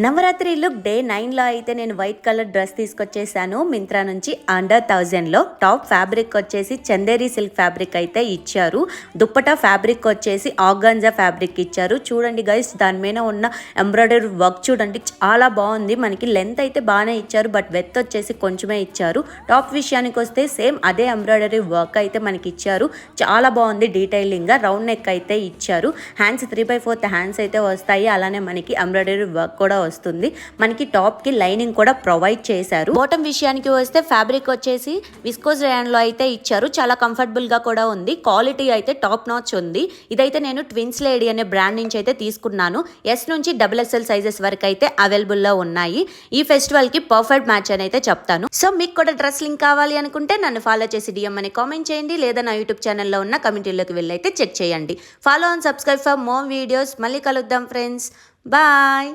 Navratri look day 9లో అయితే నేను white colour dress తీసుకొచ్చేసాను Myntra నుంచి. అండర్ 1000లో టాప్ ఫ్యాబ్రిక్ వచ్చేసి చందేరి సిల్క్ ఫ్యాబ్రిక్ అయితే ఇచ్చారు. దుప్పటా ఫ్యాబ్రిక్ వచ్చేసి ఆర్గాంజా ఫ్యాబ్రిక్ ఇచ్చారు. చూడండి గైస్, దాని మీద ఉన్న ఎంబ్రాయిడరీ వర్క్ చూడండి, చాలా బాగుంది. మనకి లెంత్ అయితే బాగానే ఇచ్చారు, బట్ వెత్ వచ్చేసి కొంచెమే ఇచ్చారు. టాప్ విషయానికి వస్తే సేమ్ అదే ఎంబ్రాయిడరీ వర్క్ అయితే మనకి ఇచ్చారు. చాలా బాగుంది డీటెయిలింగ్ గా. రౌండ్ నెక్ అయితే ఇచ్చారు. హ్యాండ్స్ 3/4 హ్యాండ్స్ అయితే వస్తాయి. అలానే మనకి ఎంబ్రాయిడరీ వర్క్ కూడా వస్తుంది. మనకి టాప్ కి లైనింగ్ కూడా ప్రొవైడ్ చేశారు. బాటమ్ విషయానికి వస్తే ఫ్యాబ్రిక్ వచ్చేసి విస్కోస్ రేయాన్ లో అయితే ఇచ్చారు. చాలా కంఫర్టబుల్ గా కూడా ఉంది. క్వాలిటీ అయితే టాప్ నాచ్ ఉంది. ఇదైతే నేను ట్విన్స్ లేడీ అనే బ్రాండ్ నుంచి అయితే తీసుకున్నాను. ఎస్ నుంచి XXL సైజెస్ వరకు అయితే అవైలబుల్ లో ఉన్నాయి. ఈ ఫెస్టివల్ కి పర్ఫెక్ట్ మ్యాచ్ అని అయితే చెప్తాను. సో మీకు కూడా డ్రెస్ లింక్ కావాలి అనుకుంటే నన్ను ఫాలో చేసి DM అని కామెంట్ చేయండి, లేదా నా యూట్యూబ్ ఛానల్లో ఉన్న కమెంటీలోకి వెళ్ళి అయితే చెక్ చేయండి. Follow and subscribe for more videos. మళ్ళీ కలుద్దాం ఫ్రెండ్స్. బాయ్.